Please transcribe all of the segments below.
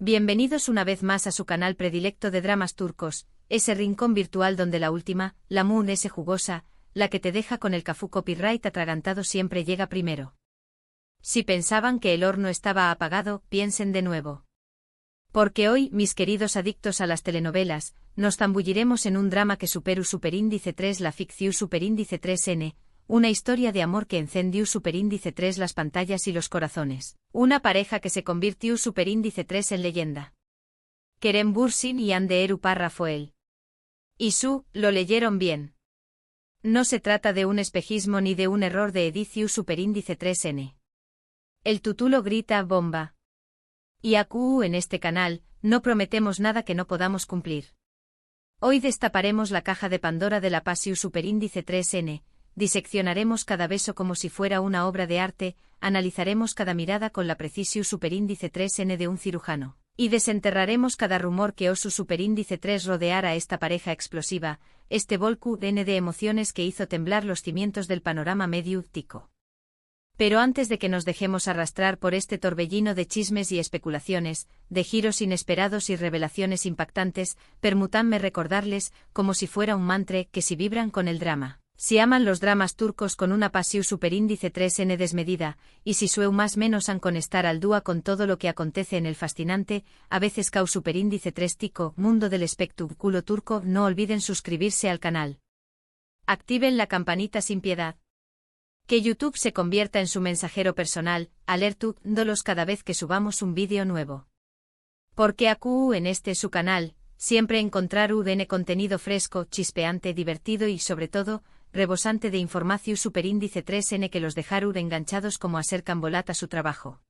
Bienvenidos una vez más a su canal predilecto de dramas turcos, ese rincón virtual donde la última, la Moon S jugosa, la que te deja con el Kafú copyright atragantado siempre llega primero. Si pensaban que el horno estaba apagado, piensen de nuevo. Porque hoy, mis queridos adictos a las telenovelas, nos zambulliremos en un drama que superó superíndice 3 la ficción superíndice 3N, una historia de amor que encendió superíndice 3 las pantallas y los corazones. Una pareja que se convirtió superíndice 3 en leyenda. Kerem Bürsin y Hande Erupar Rafael. Y lo leyeron bien. No se trata de un espejismo ni de un error de edición superíndice 3N. El título grita bomba. Y en este canal, no prometemos nada que no podamos cumplir. Hoy destaparemos la caja de Pandora de la Pasiu superíndice 3N, diseccionaremos cada beso como si fuera una obra de arte, analizaremos cada mirada con la precisión superíndice 3N de un cirujano, y desenterraremos cada rumor que osu superíndice 3 rodeara a esta pareja explosiva, este volcán de emociones que hizo temblar los cimientos del panorama mediático. Pero antes de que nos dejemos arrastrar por este torbellino de chismes y especulaciones, de giros inesperados y revelaciones impactantes, permítanme recordarles, como si fuera un mantra, que si vibran con el drama, si aman los dramas turcos con una pasión superíndice 3N desmedida, y si sueu más menos han conectar al dúa con todo lo que acontece en el fascinante, a veces cau superíndice 3 tico, mundo del espectáculo turco, no olviden suscribirse al canal. Activen la campanita sin piedad. Que YouTube se convierta en su mensajero personal, alertándolos cada vez que subamos un vídeo nuevo. Porque en este su canal, siempre encontrar contenido fresco, chispeante, divertido y sobre todo, rebosante de información superíndice 3N que los dejará enganchados como a ser cambolat a su trabajo.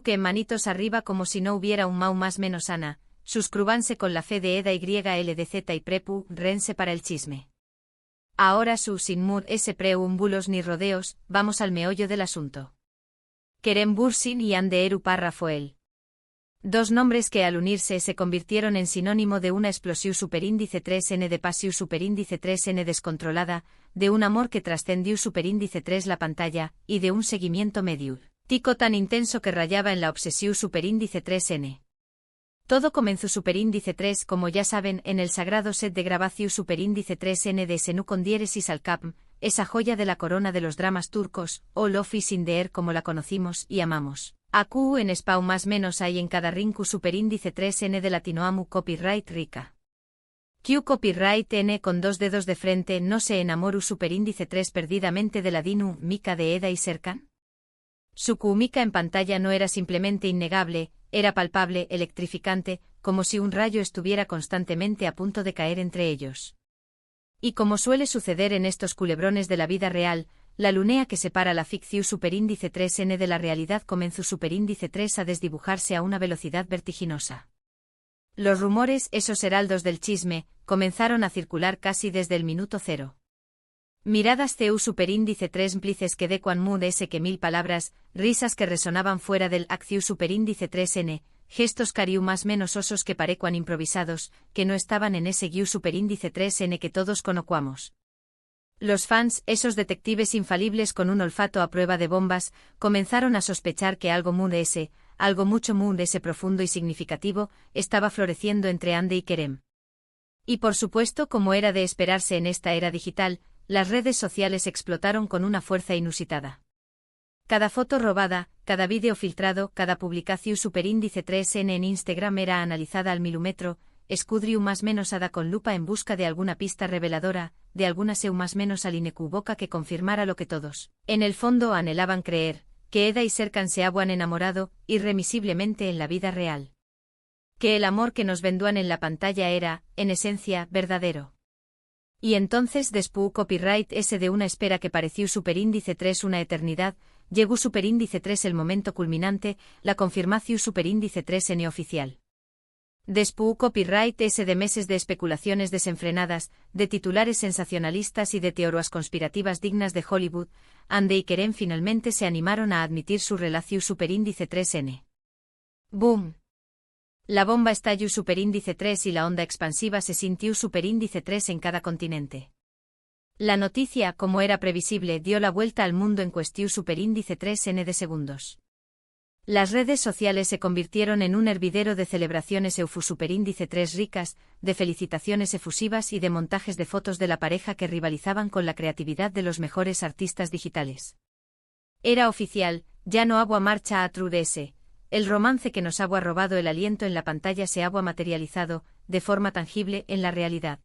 Que manitos arriba como si no hubiera un mau más menos ana, suscríbanse con la fe de EDA YLDZ y prepu, rense para el chisme. Ahora sin preúmbulos ni rodeos, vamos al meollo del asunto. Kerem Bürsin y Hande Erupar Rafael. Dos nombres que al unirse se convirtieron en sinónimo de una explosión superíndice 3N de pasión superíndice 3N descontrolada, de un amor que trascendió superíndice 3 la pantalla, y de un seguimiento mediático tan intenso que rayaba en la obsesión superíndice 3N. Todo comenzó superíndice 3 como ya saben en el sagrado set de grabación superíndice 3N de Senú con diéresis al Capm, esa joya de la corona de los dramas turcos, o Lofi Sindeer como la conocimos y amamos. En Spau más menos hay en cada rinku superíndice 3N de Latinoamu copyright rica. Copyright N con dos dedos de frente no se enamoru superíndice 3 perdidamente de la Dinu Mika de Eda y Serkan. Su Mica en pantalla no era simplemente innegable, era palpable, electrificante, como si un rayo estuviera constantemente a punto de caer entre ellos. Y como suele suceder en estos culebrones de la vida real, la lunea que separa la ficción superíndice 3N de la realidad comenzó superíndice 3 a desdibujarse a una velocidad vertiginosa. Los rumores, esos heraldos del chisme, comenzaron a circular casi desde el minuto cero. Miradas CU superíndice 3 implices que decuan mood S que mil palabras, risas que resonaban fuera del acciu superíndice 3N, gestos cariu más menos osos que parecuan improvisados, que no estaban en ese guiu superíndice 3N que todos conocuamos. Los fans, esos detectives infalibles con un olfato a prueba de bombas, comenzaron a sospechar que algo mood S, algo mucho mood S profundo y significativo, estaba floreciendo entre Hande y Kerem. Y por supuesto, como era de esperarse en esta era digital, las redes sociales explotaron con una fuerza inusitada. Cada foto robada, cada vídeo filtrado, cada publicación superíndice 3N en Instagram era analizada al milímetro, escudriu más menos ada con lupa en busca de alguna pista reveladora, de alguna seu más menos alinecuboca que confirmara lo que todos, en el fondo anhelaban creer, que Eda y Serkan se habían enamorado, irremisiblemente en la vida real. Que el amor que nos vendúan en la pantalla era, en esencia, verdadero. Y entonces después copyright S de una espera que pareció superíndice 3 una eternidad, llegó superíndice 3 el momento culminante, la confirmación superíndice 3N oficial. Después copyright S de meses de especulaciones desenfrenadas, de titulares sensacionalistas y de teorías conspirativas dignas de Hollywood, Hande y Kerem finalmente se animaron a admitir su relación superíndice 3N. ¡Boom! La bomba estalló superíndice 3 y la onda expansiva se sintió superíndice 3 en cada continente. La noticia, como era previsible, dio la vuelta al mundo en cuestión superíndice 3N de segundos. Las redes sociales se convirtieron en un hervidero de celebraciones Eufusuperindice 3 ricas, de felicitaciones efusivas y de montajes de fotos de la pareja que rivalizaban con la creatividad de los mejores artistas digitales. Era oficial, ya no agua marcha a Trudes. El romance que nos ha robado el aliento en la pantalla se ha materializado, de forma tangible, en la realidad.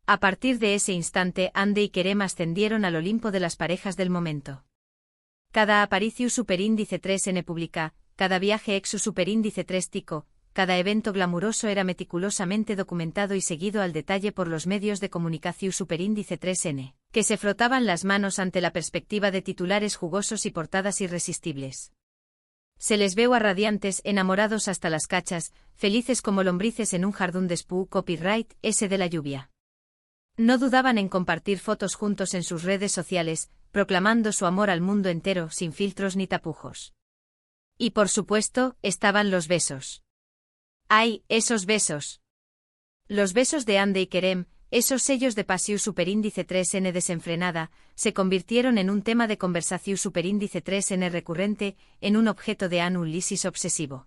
A partir de ese instante, Ande y Kerem ascendieron al Olimpo de las parejas del momento. Cada aparicio superíndice 3N pública, cada viaje exu superíndice 3 tico, cada evento glamuroso era meticulosamente documentado y seguido al detalle por los medios de comunicación superíndice 3N, que se frotaban las manos ante la perspectiva de titulares jugosos y portadas irresistibles. Se les veo a radiantes, enamorados hasta las cachas, felices como lombrices en un jardín de Spoo copyright, ese de la lluvia. No dudaban en compartir fotos juntos en sus redes sociales, proclamando su amor al mundo entero sin filtros ni tapujos. Y por supuesto, estaban los besos. ¡Ay, esos besos! Los besos de Ande y Kerem, esos sellos de pasión superíndice 3N desenfrenada, se convirtieron en un tema de conversación superíndice 3N recurrente, en un objeto de anulisis obsesivo.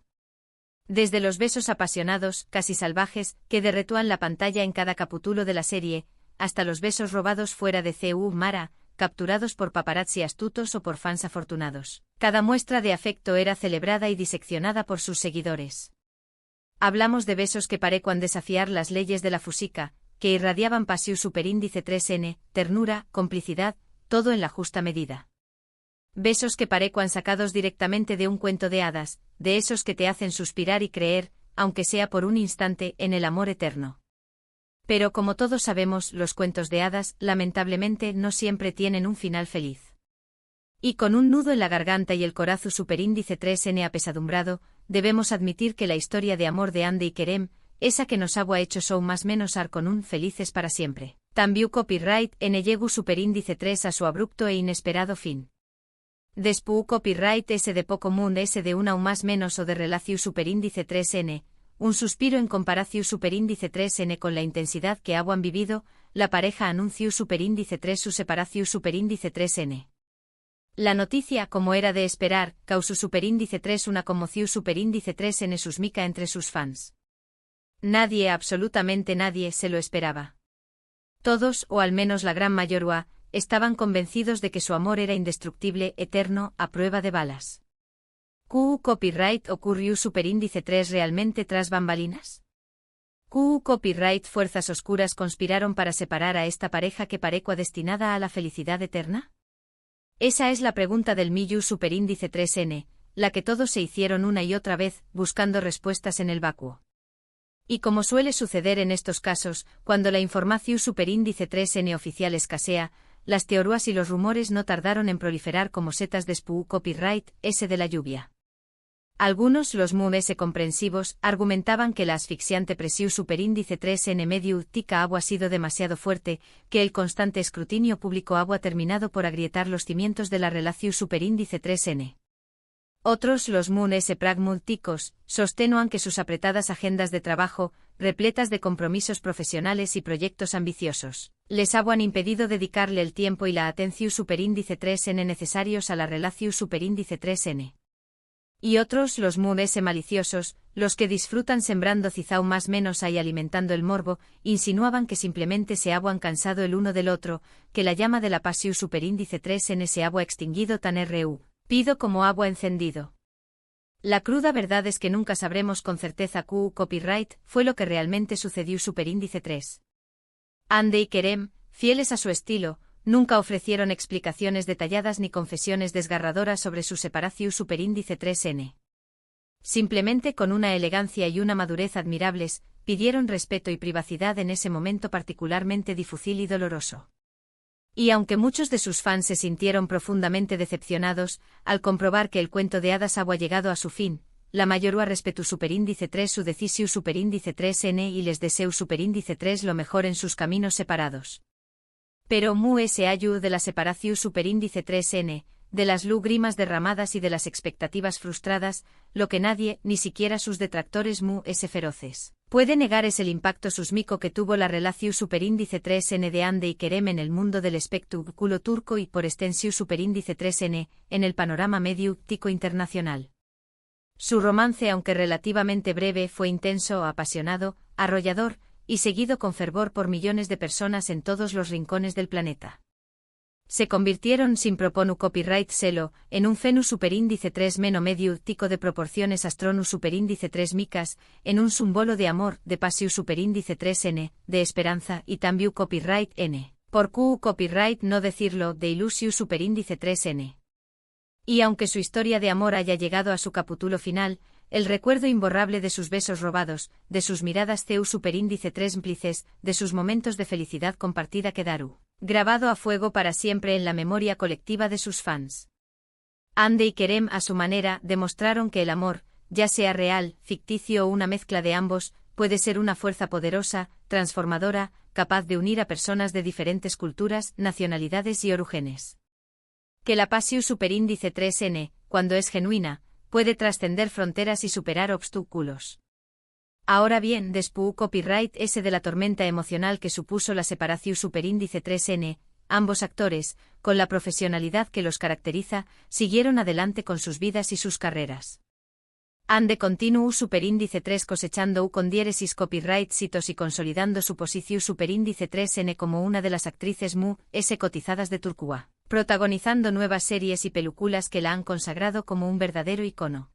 Desde los besos apasionados, casi salvajes, que derretúan la pantalla en cada capítulo de la serie, hasta los besos robados fuera de CU Mara, capturados por paparazzi astutos o por fans afortunados. Cada muestra de afecto era celebrada y diseccionada por sus seguidores. Hablamos de besos que parecían desafiar las leyes de la física, que irradiaban pasión superíndice 3N, ternura, complicidad, todo en la justa medida. Besos que parecían sacados directamente de un cuento de hadas, de esos que te hacen suspirar y creer, aunque sea por un instante, en el amor eterno. Pero como todos sabemos, los cuentos de hadas, lamentablemente, no siempre tienen un final feliz. Y con un nudo en la garganta y el corazón superíndice 3N apesadumbrado, debemos admitir que la historia de amor de Ande y Kerem, esa que nos ha hecho show más menos ar con un felices para siempre. También copyright en llegó superíndice 3 a su abrupto e inesperado fin. Después copyright ese de poco mundo ese de una o más menos o de relación superíndice 3N, un suspiro en comparación superíndice 3N con la intensidad que han vivido, la pareja anunció superíndice 3 su separación superíndice 3N. La noticia, como era de esperar, causó superíndice 3 una conmoción superíndice 3N susmica entre sus fans. Nadie, absolutamente nadie, se lo esperaba. Todos, o al menos la gran mayoría, estaban convencidos de que su amor era indestructible, eterno, a prueba de balas. Copyright ocurrió superíndice 3 realmente tras bambalinas. Copyright fuerzas oscuras conspiraron para separar a esta pareja que parecía destinada a la felicidad eterna. Esa es la pregunta del Miyu superíndice 3N, la que todos se hicieron una y otra vez, buscando respuestas en el vacuo. Y como suele suceder en estos casos, cuando la información superíndice 3N oficial escasea, las teorías y los rumores no tardaron en proliferar como setas de Spoo copyright, ese de la lluvia. Algunos, los MUS comprensivos, argumentaban que la asfixiante presión superíndice 3N medio tica agua ha sido demasiado fuerte, que el constante escrutinio público agua ha terminado por agrietar los cimientos de la relación superíndice 3N. Otros, los MUS pragmáticos, sostenuan que sus apretadas agendas de trabajo, repletas de compromisos profesionales y proyectos ambiciosos, les han impedido dedicarle el tiempo y la atención superíndice 3N necesarios a la relación superíndice 3N. Y otros, los MUS maliciosos, los que disfrutan sembrando cizao más menos y alimentando el morbo, insinuaban que simplemente se habían cansado el uno del otro, que la llama de la pasión superíndice 3N se había extinguido tan pido como agua encendido. La cruda verdad es que nunca sabremos con certeza copyright fue lo que realmente sucedió superíndice 3. Ande y Kerem, fieles a su estilo, nunca ofrecieron explicaciones detalladas ni confesiones desgarradoras sobre su separación superíndice 3N. Simplemente con una elegancia y una madurez admirables, pidieron respeto y privacidad en ese momento particularmente difícil y doloroso. Y aunque muchos de sus fans se sintieron profundamente decepcionados, al comprobar que el cuento de hadas había llegado a su fin, la mayoría respetó superíndice 3 su decisión superíndice 3N y les deseo superíndice 3 lo mejor en sus caminos separados. Pero ese ayu de la separación superíndice 3N, de las lágrimas derramadas y de las expectativas frustradas, lo que nadie, ni siquiera sus detractores ese feroces, puede negar es el impacto susmico que tuvo la relación superíndice 3N de Ande y Kerem en el mundo del espectáculo turco y por extensión superíndice 3N, en el panorama mediático internacional. Su romance, aunque relativamente breve, fue intenso, apasionado, arrollador, y seguido con fervor por millones de personas en todos los rincones del planeta. Se convirtieron sin proponu copyright selo, en un fenus superíndice 3 meno medio tico de proporciones astronus superíndice 3 micas, en un símbolo de amor, de pasiu superíndice 3 n, de esperanza, y también copyright n. Por Q copyright no decirlo, de ilusiu superíndice 3 n. Y aunque su historia de amor haya llegado a su capítulo final, el recuerdo imborrable de sus besos robados, de sus miradas CU superíndice 3 mplices, de sus momentos de felicidad compartida quedaron grabado a fuego para siempre en la memoria colectiva de sus fans. Ande y Kerem, a su manera, demostraron que el amor, ya sea real, ficticio o una mezcla de ambos, puede ser una fuerza poderosa, transformadora, capaz de unir a personas de diferentes culturas, nacionalidades y orígenes. Que la pasión superíndice 3n, cuando es genuina, puede trascender fronteras y superar obstáculos. Ahora bien, después copyright S de la tormenta emocional que supuso la separación superíndice 3n, ambos actores, con la profesionalidad que los caracteriza, siguieron adelante con sus vidas y sus carreras. Han de continuo superíndice 3 cosechando U con diéresis copyright citos y consolidando su posición superíndice 3n como una de las actrices S cotizadas de Turquía, protagonizando nuevas series y películas que la han consagrado como un verdadero icono.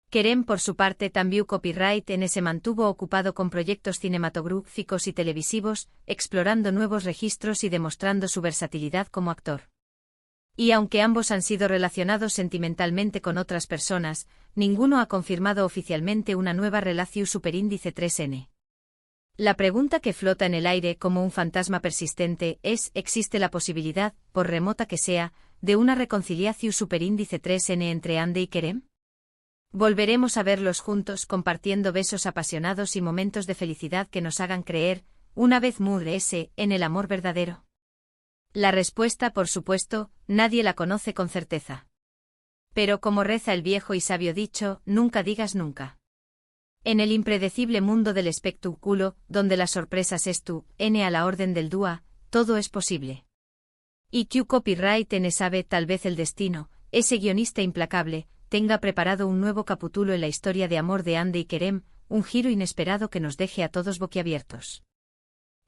Kerem, por su parte, también copyright N se mantuvo ocupado con proyectos cinematográficos y televisivos, explorando nuevos registros y demostrando su versatilidad como actor. Y aunque ambos han sido relacionados sentimentalmente con otras personas, ninguno ha confirmado oficialmente una nueva relación superíndice 3n. La pregunta que flota en el aire como un fantasma persistente es: ¿existe la posibilidad, por remota que sea, de una reconciliación superíndice 3n entre Ande y Kerem? ¿Volveremos a verlos juntos compartiendo besos apasionados y momentos de felicidad que nos hagan creer, una vez en el amor verdadero? La respuesta, por supuesto, nadie la conoce con certeza. Pero como reza el viejo y sabio dicho, nunca digas nunca. En el impredecible mundo del espectáculo, donde las sorpresas es tu, N a la orden del dúa, todo es posible. Y Q copyright N sabe, tal vez el destino, ese guionista implacable, tenga preparado un nuevo capítulo en la historia de amor de Ande y Kerem, un giro inesperado que nos deje a todos boquiabiertos.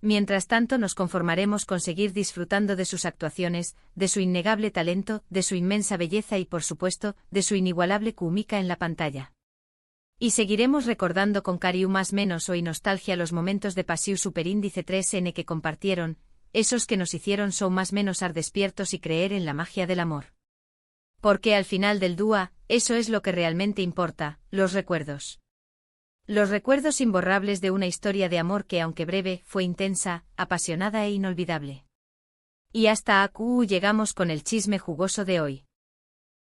Mientras tanto nos conformaremos con seguir disfrutando de sus actuaciones, de su innegable talento, de su inmensa belleza y por supuesto, de su inigualable química en la pantalla. Y seguiremos recordando con cariño más menos o nostalgia los momentos de pasión superíndice 3n que compartieron, esos que nos hicieron más menos ar despiertos y creer en la magia del amor. Porque al final del dúa, eso es lo que realmente importa, los recuerdos. Los recuerdos imborrables de una historia de amor que, aunque breve, fue intensa, apasionada e inolvidable. Y hasta aquí llegamos con el chisme jugoso de hoy.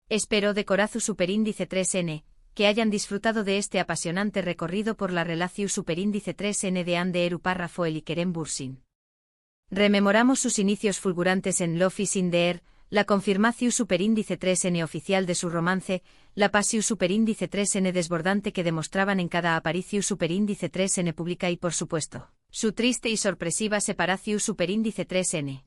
Espero de corazón superíndice 3n, que hayan disfrutado de este apasionante recorrido por la relación superíndice 3n de Ande Eru Parrafoel y Kerem Bürsin. Rememoramos sus inicios fulgurantes en Love is in the Air, la confirmación superíndice 3n oficial de su romance, la pasión superíndice 3n desbordante que demostraban en cada aparición superíndice 3n pública y por supuesto, su triste y sorpresiva separación superíndice 3n.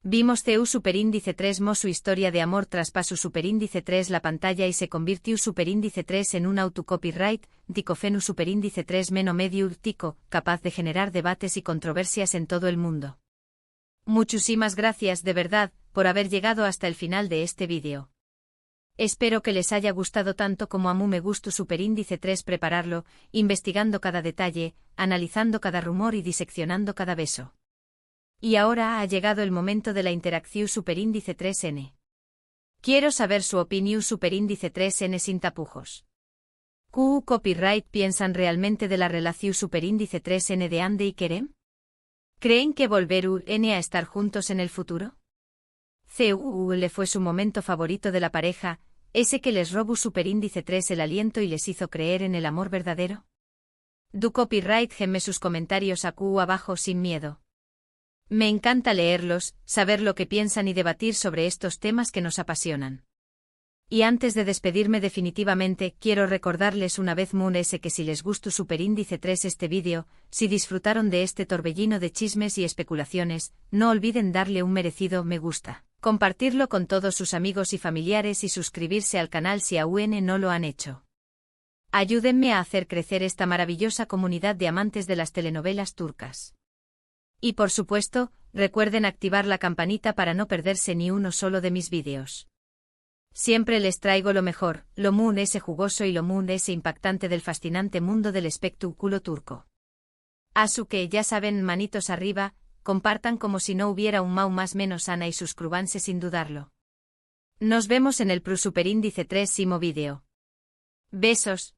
Vimos CU superíndice 3 mo su historia de amor traspaso superíndice 3 la pantalla y se convirtió superíndice 3 en un autocopyright, dicofenu superíndice 3 meno medio tico, capaz de generar debates y controversias en todo el mundo. Muchísimas gracias de verdad, por haber llegado hasta el final de este vídeo. Espero que les haya gustado tanto como a mí me gustó superíndice 3 prepararlo, investigando cada detalle, analizando cada rumor y diseccionando cada beso. Y ahora ha llegado el momento de la interacción superíndice 3n. Quiero saber su opinión superíndice 3n sin tapujos. ¿Q copyright piensan realmente de la relación superíndice 3n de Ande y Kerem? ¿Creen que volverán a estar juntos en el futuro? ¿CUL fue su momento favorito de la pareja, ese que les robó superíndice 3 el aliento y les hizo creer en el amor verdadero? Du copyright gemme sus comentarios aquí abajo sin miedo. Me encanta leerlos, saber lo que piensan y debatir sobre estos temas que nos apasionan. Y antes de despedirme definitivamente, quiero recordarles una vez más que si les gustó superíndice 3 este vídeo, si disfrutaron de este torbellino de chismes y especulaciones, no olviden darle un merecido me gusta, compartirlo con todos sus amigos y familiares y suscribirse al canal si aún no lo han hecho. Ayúdenme a hacer crecer esta maravillosa comunidad de amantes de las telenovelas turcas. Y por supuesto, recuerden activar la campanita para no perderse ni uno solo de mis vídeos. Siempre les traigo lo mejor, lo moon ese jugoso y lo moon ese impactante del fascinante mundo del espectáculo turco. Así que ya saben, manitos arriba, compartan como si no hubiera un mau más menos Ana y suscríbanse sin dudarlo. Nos vemos en el Super Índice 3 vídeo. Besos.